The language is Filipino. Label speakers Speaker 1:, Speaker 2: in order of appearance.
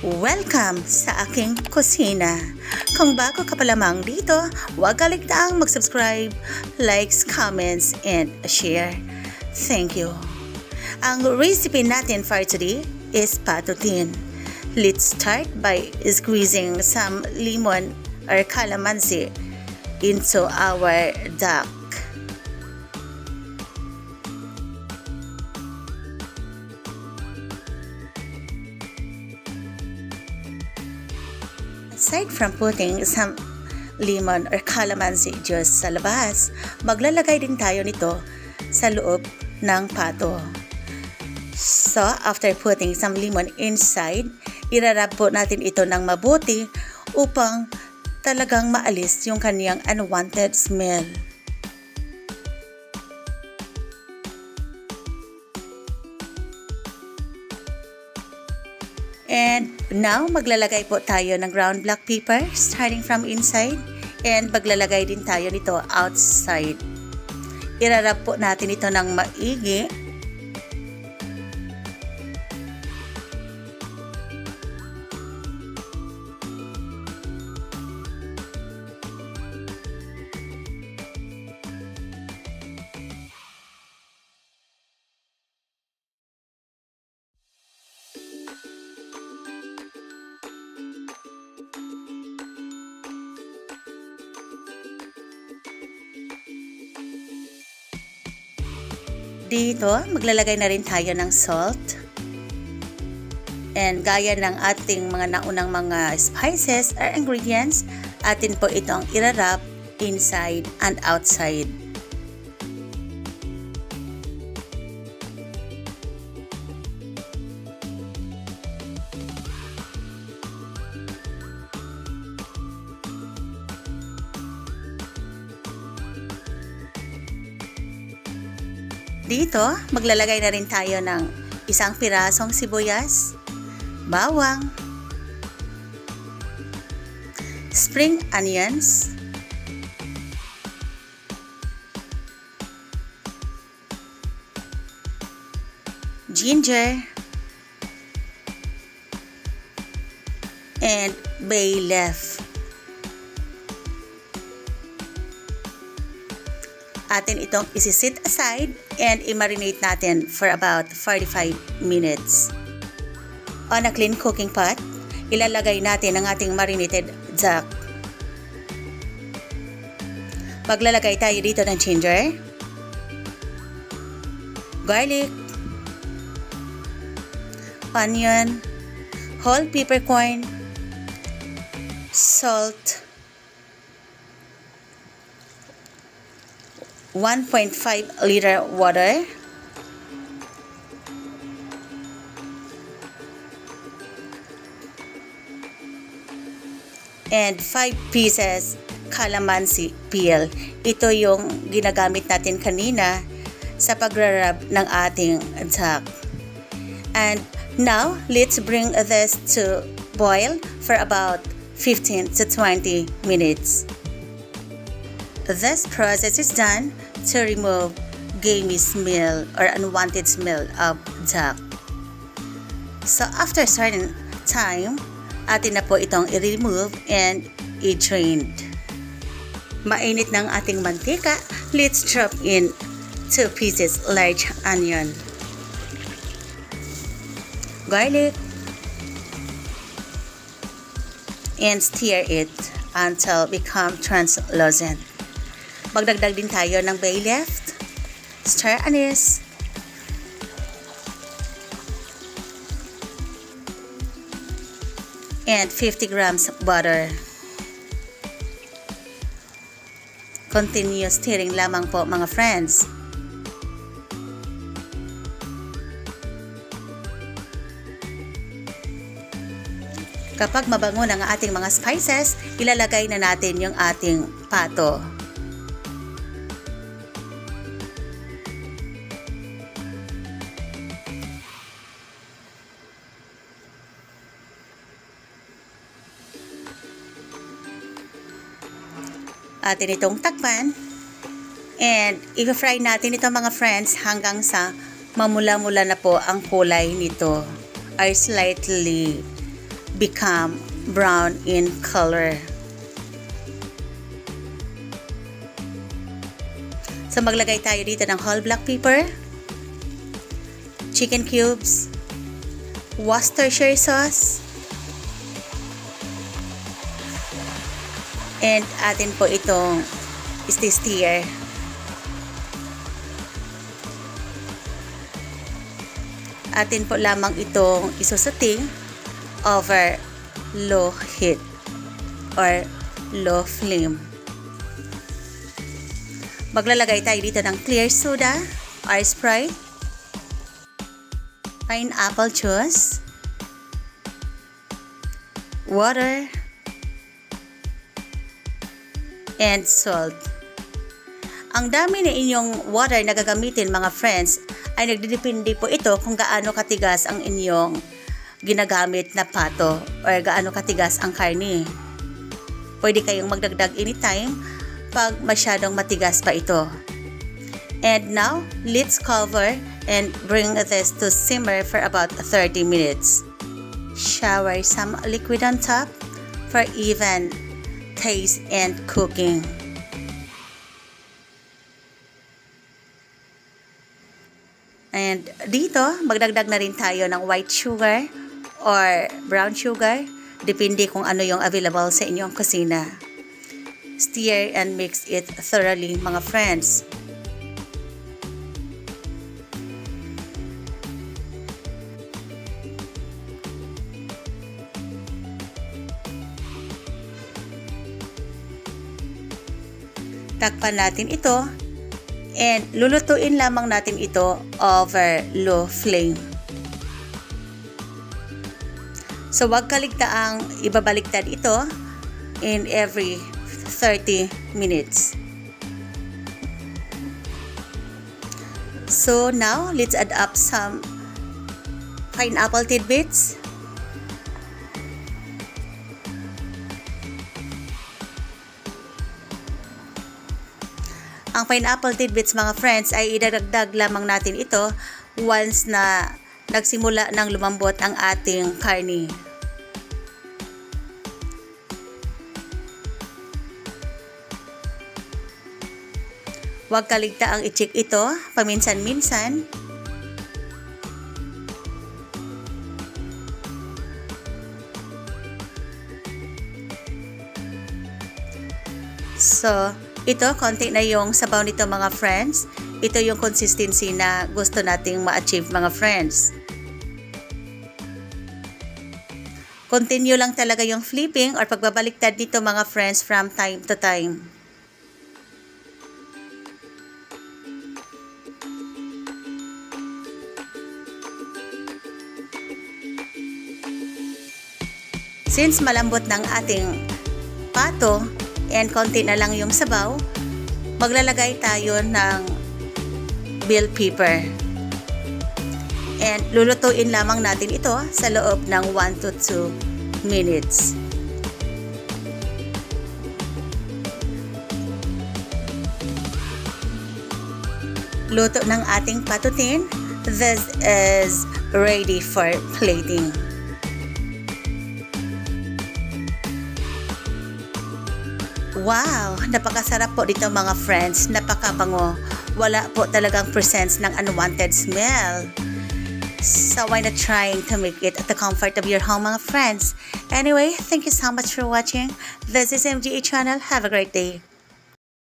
Speaker 1: Welcome sa aking kusina. Kung bago ka pa lamang dito, huwag kaligtaang mag-subscribe, likes, comments, and share. Thank you. Ang recipe natin for today is patutin. Let's start by squeezing some lemon or calamansi into our duck. Aside from putting some lemon or calamansi juice sa labas, maglalagay din tayo nito sa loob ng pato. So, after putting some lemon inside, irarab po natin ito ng mabuti upang talagang maalis yung kaniyang unwanted smell. And now, maglalagay po tayo ng ground black pepper starting from inside and maglalagay din tayo nito outside. Irarab po natin ito ng maigi. Dito, maglalagay na rin tayo ng salt. And gaya ng ating mga naunang mga spices or ingredients, atin po itong irarap inside and outside. Dito, maglalagay na rin tayo ng isang pirasong sibuyas, bawang, spring onions, ginger, and bay leaf. Atin itong isi-sit aside and i-marinate natin for about 45 minutes. On a clean cooking pot, ilalagay natin ang ating marinated duck. Maglalagay tayo dito ng ginger, garlic, onion, whole peppercorn, salt, 1.5 liter water, and 5 pieces calamansi peel. Ito yung ginagamit natin kanina sa pagrarab ng ating duck. And now, let's bring this to boil for about 15 to 20 minutes. This process is done to remove gamey smell or unwanted smell of duck. So after certain time, atin na po itong i-remove and i-drained. Mainit ng ating mantika, let's drop in 2 pieces large onion, garlic, and stir it until become translucent. Magdagdag din tayo ng bay leaf, star anise, and 50 grams butter. Continue stirring lamang po mga friends. Kapag mabango ng ating mga spices, ilalagay na natin yung ating pato. Atin itong takpan and i-fry natin ito mga friends hanggang sa mamula-mula na po ang kulay nito, or slightly become brown in color. So maglagay tayo dito ng whole black pepper, chicken cubes, Worcestershire sauce, and atin po itong stir. Atin po lamang itong isusuting over low heat or low flame. Maglalagay tayo dito ng clear soda or Sprite, pineapple juice, water, and salt. Ang dami na inyong water na gagamitin mga friends ay nagdidepende po ito kung gaano katigas ang inyong ginagamit na pato or gaano katigas ang karne. Pwede kayong magdagdag anytime pag masyadong matigas pa ito. And now, let's cover and bring this to simmer for about 30 minutes. Shower some liquid on top for even taste and cooking. And dito, magdagdag na rin tayo ng white sugar or brown sugar, depende kung ano yung available sa inyong kusina. Stir and mix it thoroughly mga friends. Takpan natin ito and lulutuin lamang natin ito over low flame. So wag kaligtaang ibabaliktad ito in every 30 minutes. So now let's add up some pineapple tidbits. Ang pineapple tidbits mga friends ay idadagdag lamang natin ito once na nagsimula ng lumambot ang ating karne. Huwag kaligtaang i-check ito paminsan-minsan. So, ito, konti na yung sabaw nito mga friends. Ito yung consistency na gusto nating ma-achieve mga friends. Continue lang talaga yung flipping or pagbabaliktad nito mga friends from time to time. Since malambot ng ating pato and konti na lang yung sabaw, maglalagay tayo ng bell pepper. And lulutuin lamang natin ito sa loob ng 1 to 2 minutes. Luto ng ating patutin. This is ready for plating. Wow! Napakasarap po dito mga friends. Napakabango. Wala po talagang presence ng unwanted smell. So why not trying to make it at the comfort of your home mga friends? Anyway, thank you so much for watching. This is MGA Channel. Have a great day.